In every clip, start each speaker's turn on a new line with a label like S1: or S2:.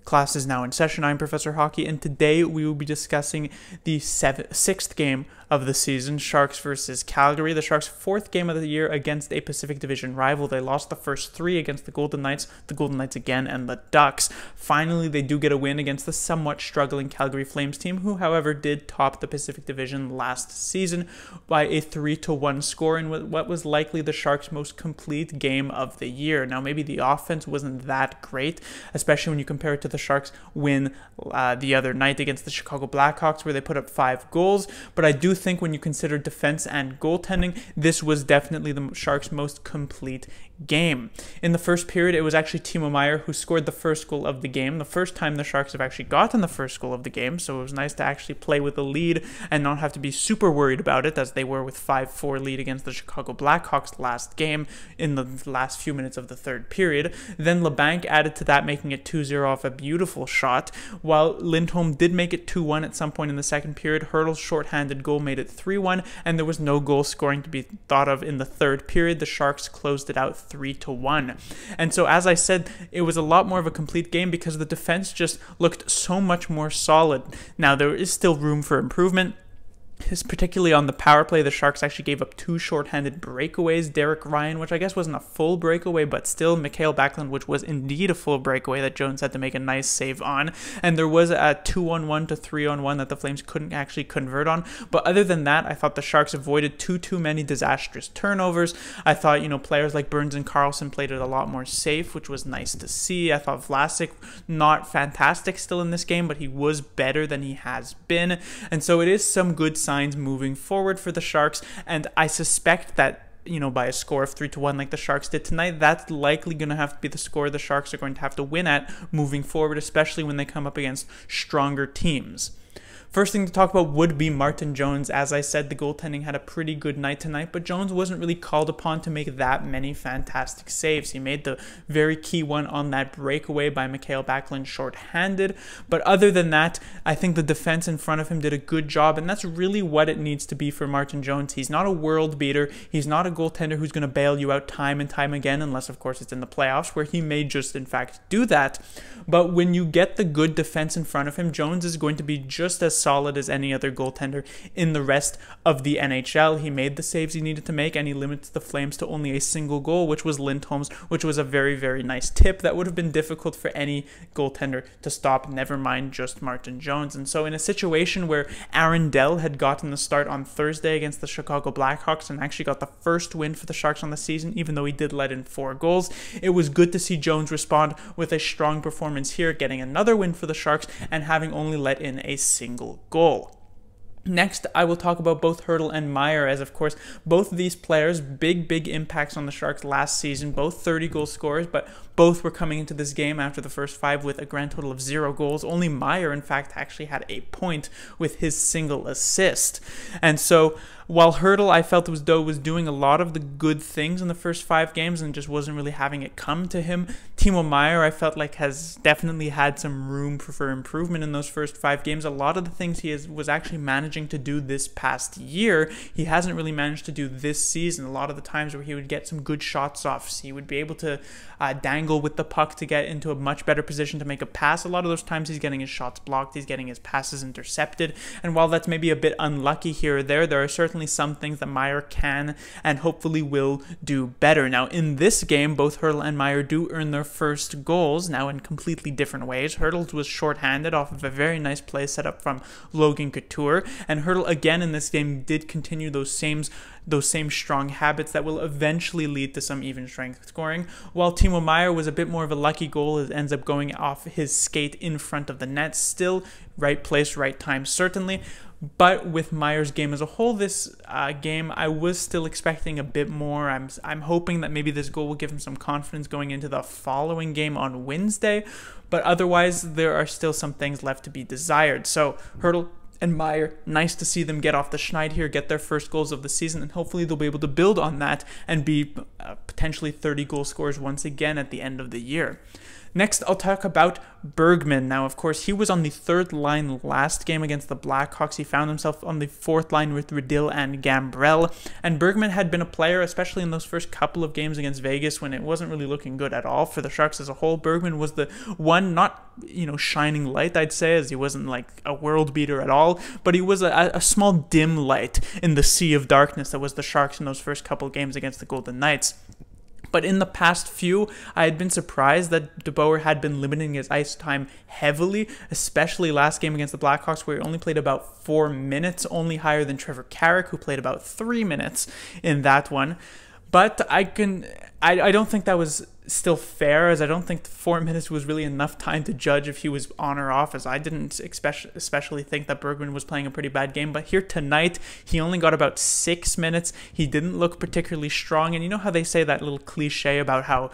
S1: Class is now in session. I'm Professor Hockey, and today we will be discussing the sixth game of the season, Sharks versus Calgary. The Sharks' fourth game of the year against a Pacific Division rival. They lost the first three against the Golden Knights again, and the Ducks. Finally, they do get a win against the somewhat struggling Calgary Flames team, who, however, did top the Pacific Division last season by a 3-1 score in what was likely the Sharks' most complete game of the year. Now, maybe the offense wasn't that great, especially when you compare it to the Sharks' win the other night against the Chicago Blackhawks, where they put up 5 goals. But I do think when you consider defense and goaltending, this was definitely the Sharks' most complete game. In the first period, it was actually Timo Meier who scored the first goal of the game, the first time the Sharks have actually gotten the first goal of the game, so it was nice to actually play with a lead and not have to be super worried about it, as they were with 5-4 lead against the Chicago Blackhawks last game in the last few minutes of the third period. Then LeBanc added to that, making it 2-0 off a beautiful shot, while Lindholm did make it 2-1 at some point in the second period. Hertl's shorthanded goal made it 3-1, and there was no goal scoring to be thought of in the third period. The Sharks closed it out 3-1. And so, as I said, it was a lot more of a complete game because the defense just looked so much more solid. Now, there is still room for improvement. Particularly on the power play, the Sharks actually gave up 2 shorthanded breakaways. Derek Ryan, which I guess wasn't a full breakaway, but still Mikael Backlund, which was indeed a full breakaway that Jones had to make a nice save on. And there was a 2-on-1 to 3-on-1 that the Flames couldn't actually convert on. But other than that, I thought the Sharks avoided too many disastrous turnovers. I thought, players like Burns and Carlson played it a lot more safe, which was nice to see. I thought Vlasic, not fantastic still in this game, but he was better than he has been. And so it is some good signs moving forward for the Sharks, and I suspect that by a score of 3-1 like the Sharks did tonight, that's likely going to have to be the score the Sharks are going to have to win at moving forward, especially when they come up against stronger teams. First thing to talk about would be Martin Jones. As I said, the goaltending had a pretty good night tonight, but Jones wasn't really called upon to make that many fantastic saves. He made the very key one on that breakaway by Mikael Backlund shorthanded, but other than that, I think the defense in front of him did a good job, and that's really what it needs to be for Martin Jones. He's not a world beater. He's not a goaltender who's going to bail you out time and time again, unless, of course, it's in the playoffs, where he may just, in fact, do that. But when you get the good defense in front of him, Jones is going to be just as solid as any other goaltender in the rest of the NHL. He made the saves he needed to make, and he limits the Flames to only a single goal, which was Lindholm's, which was a very, very nice tip that would have been difficult for any goaltender to stop, never mind just Martin Jones. And so in a situation where Aaron Dell had gotten the start on Thursday against the Chicago Blackhawks and actually got the first win for the Sharks on the season, even though he did let in 4 goals, it was good to see Jones respond with a strong performance here, getting another win for the Sharks and having only let in a single goal. Next, I will talk about both Hertl and Meier, as of course, both of these players, big impacts on the Sharks last season, both 30-goal scorers, but both were coming into this game after the first 5 with a grand total of 0 goals. Only Meier, in fact, actually had a point with his single assist. And so, while Hertl, I felt as though was doing a lot of the good things in the first 5 games and just wasn't really having it come to him, Timo Meier, I felt like, has definitely had some room for improvement in those first 5 games. A lot of the things he was actually managing to do this past year, he hasn't really managed to do this season. A lot of the times where he would get some good shots off, so he would be able to dangle with the puck to get into a much better position to make a pass. A lot of those times he's getting his shots blocked, he's getting his passes intercepted, and while that's maybe a bit unlucky here or there are certainly some things that Meier can and hopefully will do better. Now, in this game, both Hertl and Meier do earn their first goals, now in completely different ways. Hertl's was shorthanded off of a very nice play set up from Logan Couture, and Hertl again in this game did continue those same strong habits that will eventually lead to some even strength scoring, while Timo Meier was a bit more of a lucky goal. It ends up going off his skate in front of the net. Still, right place, right time, certainly. But with Meier's game as a whole, this game, I was still expecting a bit more. I'm hoping that maybe this goal will give him some confidence going into the following game on Wednesday. But otherwise, there are still some things left to be desired. So, Hertl and Meier, nice to see them get off the schneid here, get their first goals of the season, and hopefully they'll be able to build on that and be potentially 30-goal scorers once again at the end of the year. Next, I'll talk about Bergman. Now, of course, he was on the third line last game against the Blackhawks. He found himself on the fourth line with Riddle and Gambrell. And Bergman had been a player, especially in those first couple of games against Vegas, when it wasn't really looking good at all for the Sharks as a whole. Bergman was the one, not, shining light, I'd say, as he wasn't like a world beater at all, but he was a small dim light in the sea of darkness that was the Sharks in those first couple of games against the Golden Knights. But in the past few, I had been surprised that DeBoer had been limiting his ice time heavily, especially last game against the Blackhawks, where he only played about 4 minutes, only higher than Trevor Carrick, who played about 3 minutes in that one. But I don't think that was still fair, as I don't think 4 minutes was really enough time to judge if he was on or off, as I didn't especially think that Bergman was playing a pretty bad game. But here tonight, he only got about 6 minutes. He didn't look particularly strong, and you know how they say that little cliche about how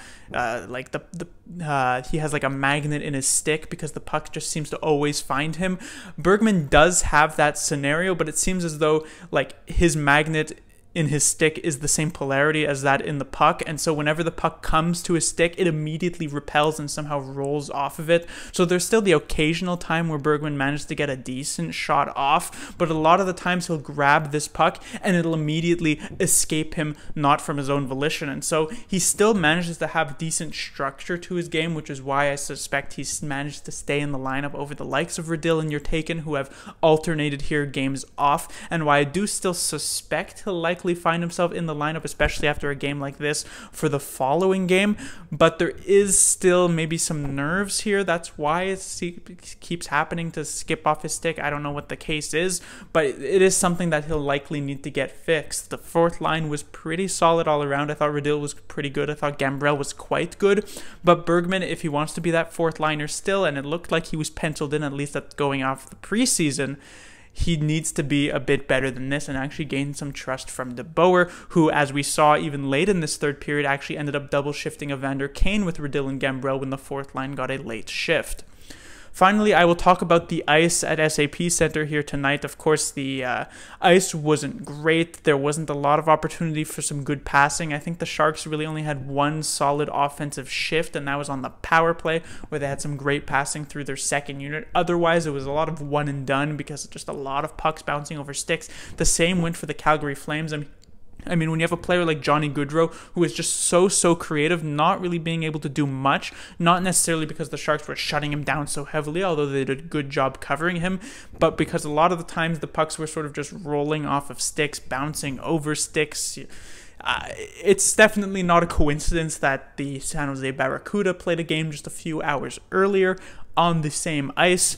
S1: he has like a magnet in his stick because the puck just seems to always find him. Bergman does have that scenario, but it seems as though like his magnet in his stick is the same polarity as that in the puck, and so whenever the puck comes to his stick, it immediately repels and somehow rolls off of it. So there's still the occasional time where Bergman managed to get a decent shot off, but a lot of the times he'll grab this puck and it'll immediately escape him, not from his own volition. And so he still manages to have decent structure to his game, which is why I suspect he's managed to stay in the lineup over the likes of Riddle and Yurtakin, who have alternated here games off, and why I do still suspect he'll likely find himself in the lineup, especially after a game like this, for the following game. But there is still maybe some nerves here. That's why it keeps happening to skip off his stick. I don't know what the case is, but it is something that he'll likely need to get fixed. The fourth line was pretty solid all around. I thought Riddle was pretty good. I thought Gambrell was quite good. But Bergman, if he wants to be that fourth liner still, and it looked like he was penciled in, at least at going off the preseason, he needs to be a bit better than this and actually gain some trust from DeBoer, who, as we saw even late in this third period, actually ended up double shifting Evander Kane with Riddle and Gambrell when the fourth line got a late shift. Finally, I will talk about the ice at SAP Center here tonight. Of course, the ice wasn't great. There wasn't a lot of opportunity for some good passing. I think the Sharks really only had one solid offensive shift, and that was on the power play, where they had some great passing through their second unit. Otherwise, it was a lot of one and done because of just a lot of pucks bouncing over sticks. The same went for the Calgary Flames. I mean, when you have a player like Johnny Gaudreau, who is just so creative, not really being able to do much, not necessarily because the Sharks were shutting him down so heavily, although they did a good job covering him, but because a lot of the times the pucks were sort of just rolling off of sticks, bouncing over sticks. It's definitely not a coincidence that the San Jose Barracuda played a game just a few hours earlier on the same ice.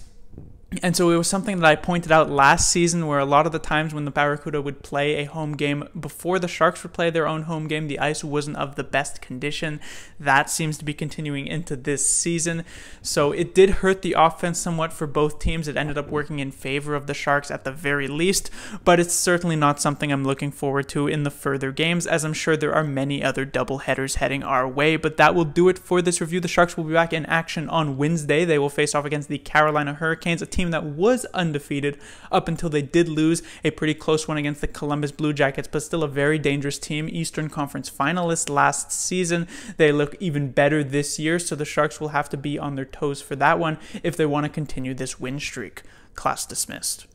S1: And so it was something that I pointed out last season, where a lot of the times when the Barracuda would play a home game before the Sharks would play their own home game, the ice wasn't of the best condition. That seems to be continuing into this season. So it did hurt the offense somewhat for both teams. It ended up working in favor of the Sharks at the very least, but it's certainly not something I'm looking forward to in the further games, as I'm sure there are many other doubleheaders heading our way. But that will do it for this review. The Sharks will be back in action on Wednesday. They will face off against the Carolina Hurricanes, a team that was undefeated up until they did lose a pretty close one against the Columbus Blue Jackets, but still a very dangerous team. Eastern Conference finalists last season. They look even better this year, so the Sharks will have to be on their toes for that one if they want to continue this win streak. Class dismissed.